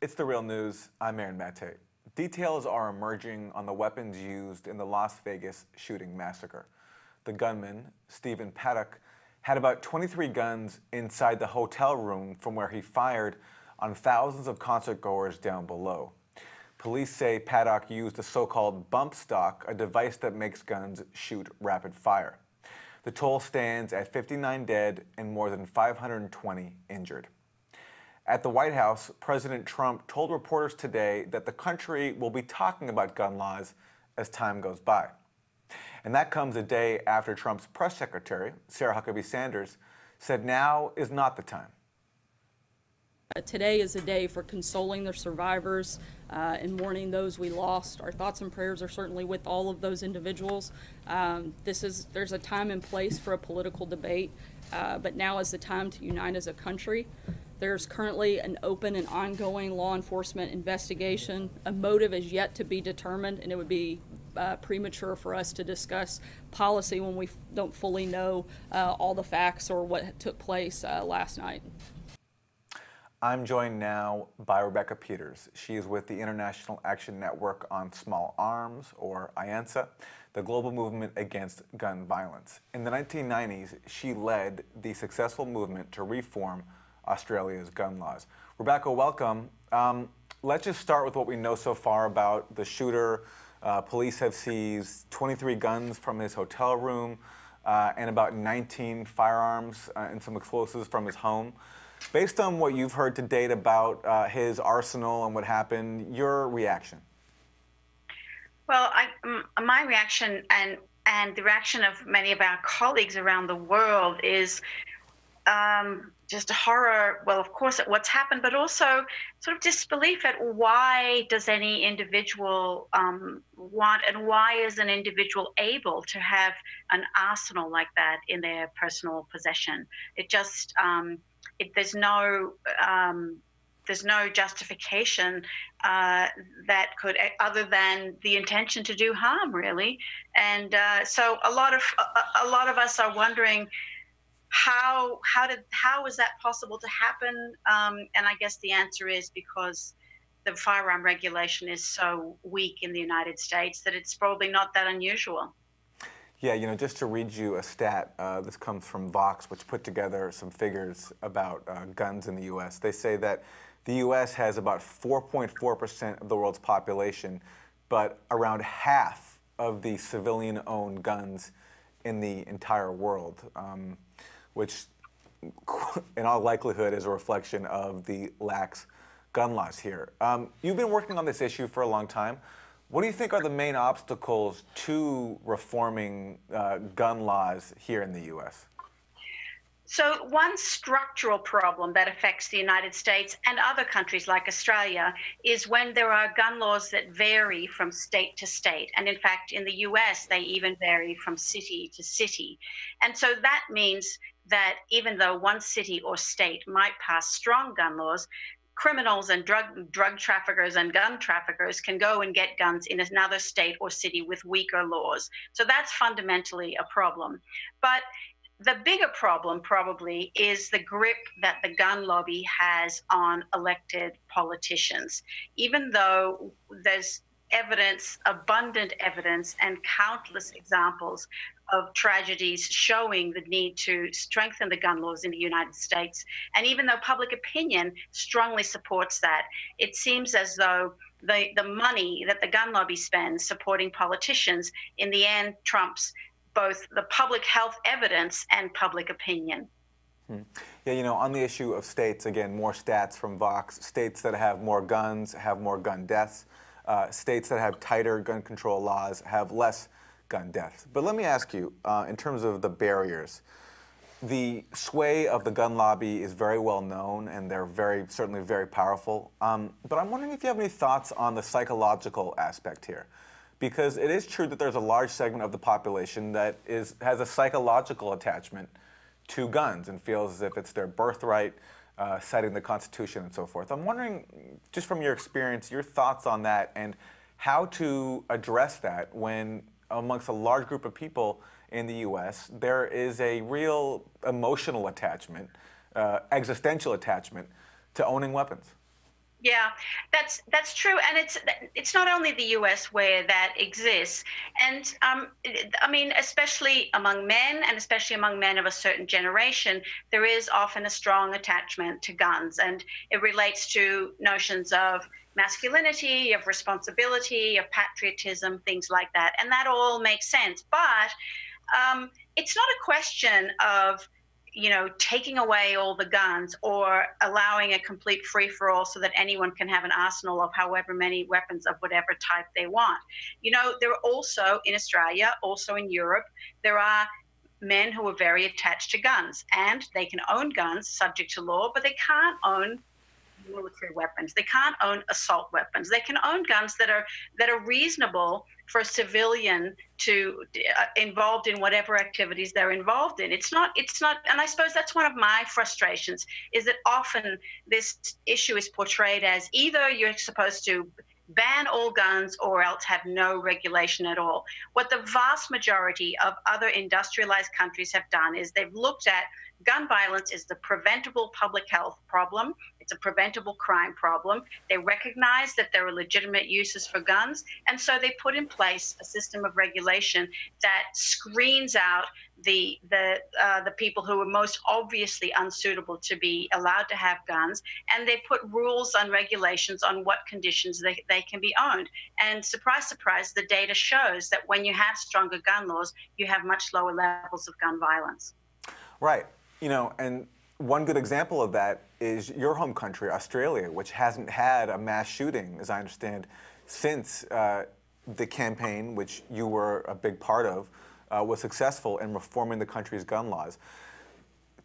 It's the real news. I'm Aaron Mate. Details are emerging on the weapons used in the Las Vegas shooting massacre. The gunman, Stephen Paddock, had about 23 guns inside the hotel room from where he fired on thousands of concertgoers down below. Police say Paddock used a so-called bump stock, a device that makes guns shoot rapid fire. The toll stands at 59 dead and more than 520 injured. At the White House, President Trump told reporters today that the country will be talking about gun laws as time goes by. And that comes a day after Trump's press secretary, Sarah Huckabee Sanders, said now is not the time. Today is a day for consoling the survivors and mourning those we lost. Our thoughts and prayers are certainly with all of those individuals. There's a time and place for a political debate, but now is the time to unite as a country. There's currently an open and ongoing law enforcement investigation. A motive is yet to be determined, and it would be premature for us to discuss policy when we don't fully know all the facts or what took place last night. I'm joined now by Rebecca Peters. She is with the International Action Network on Small Arms, or IANSA, the global movement against gun violence. In the 1990s, she led the successful movement to reform Australia's gun laws. Rebecca, welcome. Let's just start with what we know so far about the shooter. Police have seized 23 guns from his hotel room and about 19 firearms and some explosives from his home. Based on what you've heard to date about his arsenal and what happened, your reaction? Well, my reaction and the reaction of many of our colleagues around the world is just horror, well, of course, at what's happened, but also sort of disbelief at why does any individual want, and why is an individual able to have an arsenal like that in their personal possession? It just, there's no justification that could, other than the intention to do harm, really. And so a lot of us are wondering, how is that possible to happen? And I guess the answer is because the firearm regulation is so weak in the United States that it's probably not that unusual. Yeah, you know, just to read you a stat, this comes from Vox, which put together some figures about guns in the U.S. They say that the U.S. has about 4.4% of the world's population, but around half of the civilian-owned guns in the entire world, which in all likelihood is a reflection of the lax gun laws here. You've been working on this issue for a long time. What do you think are the main obstacles to reforming gun laws here in the U.S.? So one structural problem that affects the United States and other countries like Australia is when there are gun laws that vary from state to state. And in fact, in the US, they even vary from city to city. And so that means that even though one city or state might pass strong gun laws, criminals and drug traffickers and gun traffickers can go and get guns in another state or city with weaker laws. So that's fundamentally a problem. But the bigger problem probably is the grip that the gun lobby has on elected politicians. Even though there's evidence, abundant evidence, and countless examples of tragedies showing the need to strengthen the gun laws in the United States, and even though public opinion strongly supports that, it seems as though the money that the gun lobby spends supporting politicians in the end trumps both the public health evidence and public opinion. Yeah, you know, on the issue of states, again, more stats from Vox. States that have more guns have more gun deaths. States that have tighter gun control laws have less gun deaths. But let me ask you, in terms of the barriers, the sway of the gun lobby is very well known, and they're certainly very powerful. But I'm wondering if you have any thoughts on the psychological aspect here. Because it is true that there's a large segment of the population that has a psychological attachment to guns and feels as if it's their birthright, citing the Constitution and so forth. I'm wondering, just from your experience, your thoughts on that and how to address that when amongst a large group of people in the U.S., there is a real emotional attachment, existential attachment to owning weapons. Yeah, that's true, and it's not only the U.S. where that exists, and I mean, especially among men, and especially among men of a certain generation, there is often a strong attachment to guns, and it relates to notions of masculinity, of responsibility, of patriotism, things like that, and that all makes sense. But it's not a question of taking away all the guns or allowing a complete free for all so that anyone can have an arsenal of however many weapons of whatever type they want. There are also in Australia, also in Europe, there are men who are very attached to guns, and they can own guns subject to law, but they can't own military weapons. They can't own assault weapons. They can own guns that are reasonable for a civilian to involved in whatever activities they're involved in. It's not, and I suppose that's one of my frustrations, is that often this issue is portrayed as either you're supposed to ban all guns or else have no regulation at all. What the vast majority of other industrialized countries have done is they've looked at gun violence as the preventable public health problem. It's a preventable crime problem. They recognize that there are legitimate uses for guns, and so they put in place a system of regulation that screens out the people who are most obviously unsuitable to be allowed to have guns, and they put rules and regulations on what conditions they can be owned. And surprise, surprise, the data shows that when you have stronger gun laws, you have much lower levels of gun violence. Right. And one good example of that is your home country, Australia, which hasn't had a mass shooting, as I understand, since the campaign, which you were a big part of, was successful in reforming the country's gun laws.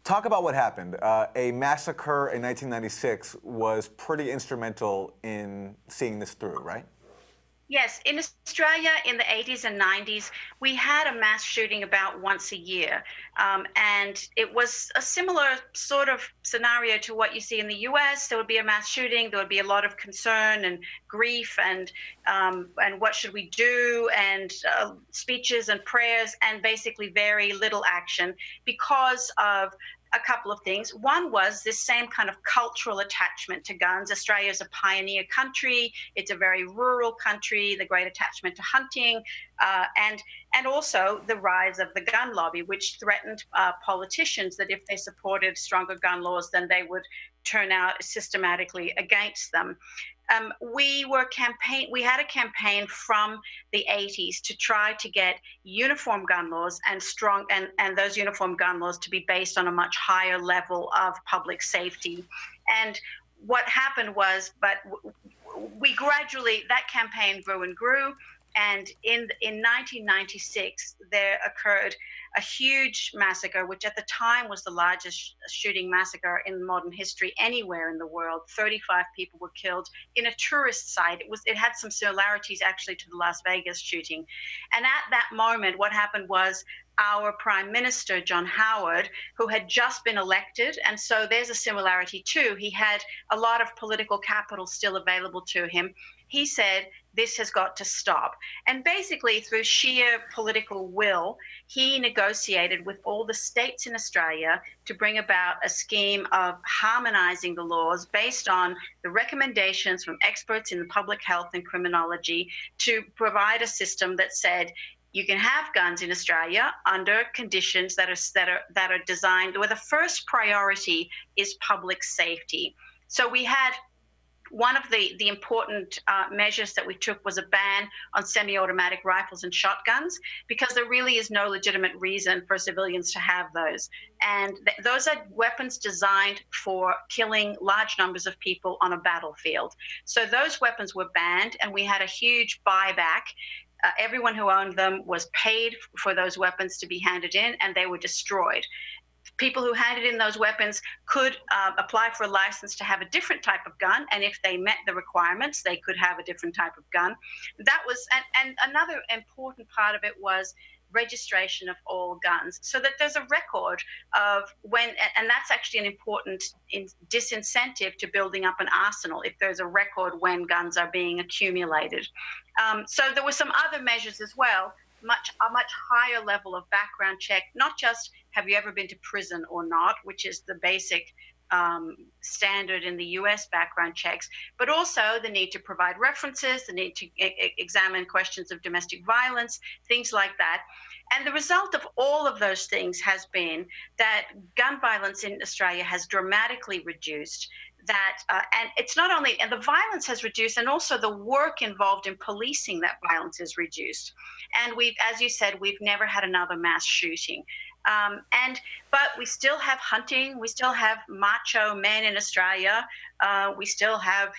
Talk about what happened. A massacre in 1996 was pretty instrumental in seeing this through, right? Yes, in Australia in the 80s and 90s, we had a mass shooting about once a year. And it was a similar sort of scenario to what you see in the US. There would be a mass shooting, there would be a lot of concern and grief and what should we do, and speeches and prayers, and basically very little action because of a couple of things. One was this same kind of cultural attachment to guns. Australia is a pioneer country. It's a very rural country, the great attachment to hunting, and also the rise of the gun lobby, which threatened politicians that if they supported stronger gun laws, then they would turn out systematically against them. We had a campaign from the 80s to try to get uniform gun laws and those uniform gun laws to be based on a much higher level of public safety. And what happened was, that campaign grew and grew. And in 1996, there occurred a huge massacre, which at the time was the largest shooting massacre in modern history anywhere in the world. 35 people were killed in a tourist site. It had some similarities actually to the Las Vegas shooting. And at that moment, what happened was our Prime Minister, John Howard, who had just been elected, and so there's a similarity too. He had a lot of political capital still available to him. He said, this has got to stop. And basically, through sheer political will, he negotiated with all the states in Australia to bring about a scheme of harmonizing the laws based on the recommendations from experts in public health and criminology to provide a system that said, you can have guns in Australia under conditions that are designed where the first priority is public safety. So we had one of the important measures that we took was a ban on semi-automatic rifles and shotguns, because there really is no legitimate reason for civilians to have those. And those are weapons designed for killing large numbers of people on a battlefield. So those weapons were banned, and we had a huge buyback. Everyone who owned them was paid for those weapons to be handed in, and they were destroyed. People who handed in those weapons could apply for a license to have a different type of gun, and if they met the requirements, they could have a different type of gun. That was, and another important part of it was registration of all guns, so that there's a record of when, and that's actually an important disincentive to building up an arsenal, if there's a record when guns are being accumulated. So there were some other measures as well, a much higher level of background check, not just have you ever been to prison or not, which is the basic standard in the US background checks, but also the need to provide references, the need to examine questions of domestic violence, things like that. And the result of all of those things has been that gun violence in Australia has dramatically reduced. And it's not only, and the violence has reduced, and also the work involved in policing that violence is reduced. And as you said, we've never had another mass shooting. But we still have hunting, we still have macho men in Australia, we still have,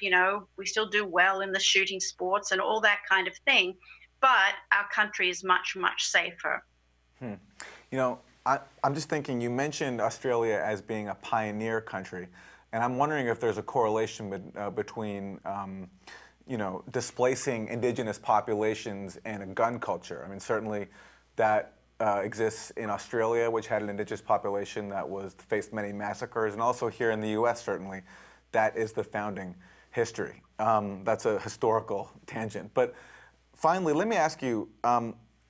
we still do well in the shooting sports and all that kind of thing. But our country is much, much safer. I'm just thinking, you mentioned Australia as being a pioneer country, and I'm wondering if there's a correlation between, displacing indigenous populations and a gun culture. I mean, certainly that exists in Australia, which had an indigenous population that faced many massacres, and also here in the U.S., certainly, that is the founding history. That's a historical tangent. But finally, let me ask you,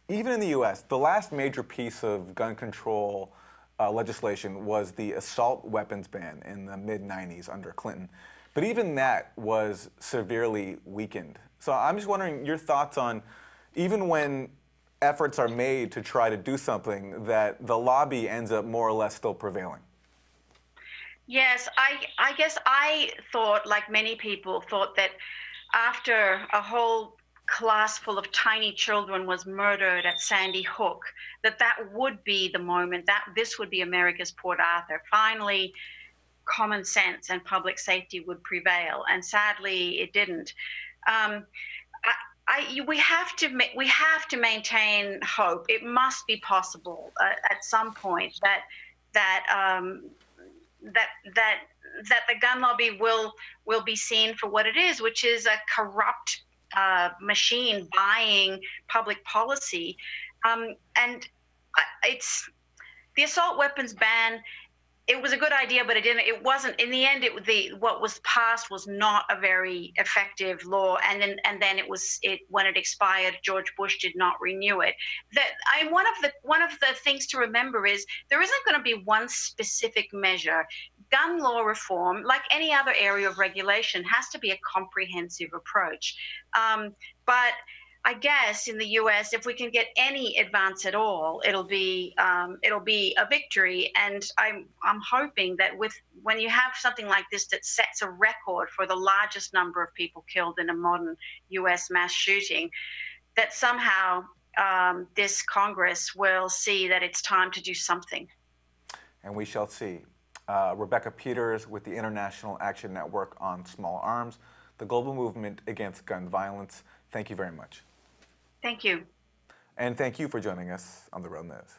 even in the U.S., the last major piece of gun control legislation was the assault weapons ban in the mid-'90s under Clinton. But even that was severely weakened. So I'm just wondering your thoughts on, even when efforts are made to try to do something, that the lobby ends up more or less still prevailing. Yes, I guess I thought, like many people, thought that after a whole class full of tiny children was murdered at Sandy Hook, that would be the moment, that this would be America's Port Arthur. Finally, common sense and public safety would prevail, and sadly, it didn't. We have to maintain hope. It must be possible at some point that the gun lobby will be seen for what it is, which is a corrupt machine buying public policy. And it's the assault weapons ban. It was a good idea, but it wasn't. In the end, what was passed was not a very effective law. And then when it expired, George Bush did not renew it. One of the things to remember is there isn't going to be one specific measure. Gun law reform, like any other area of regulation, has to be a comprehensive approach. But I guess in the U.S., if we can get any advance at all, it'll be a victory. And I'm hoping that when you have something like this that sets a record for the largest number of people killed in a modern U.S. mass shooting, that somehow this Congress will see that it's time to do something. And we shall see. Rebecca Peters with the International Action Network on Small Arms, the global movement against gun violence. Thank you very much. Thank you. And thank you for joining us on The Real News.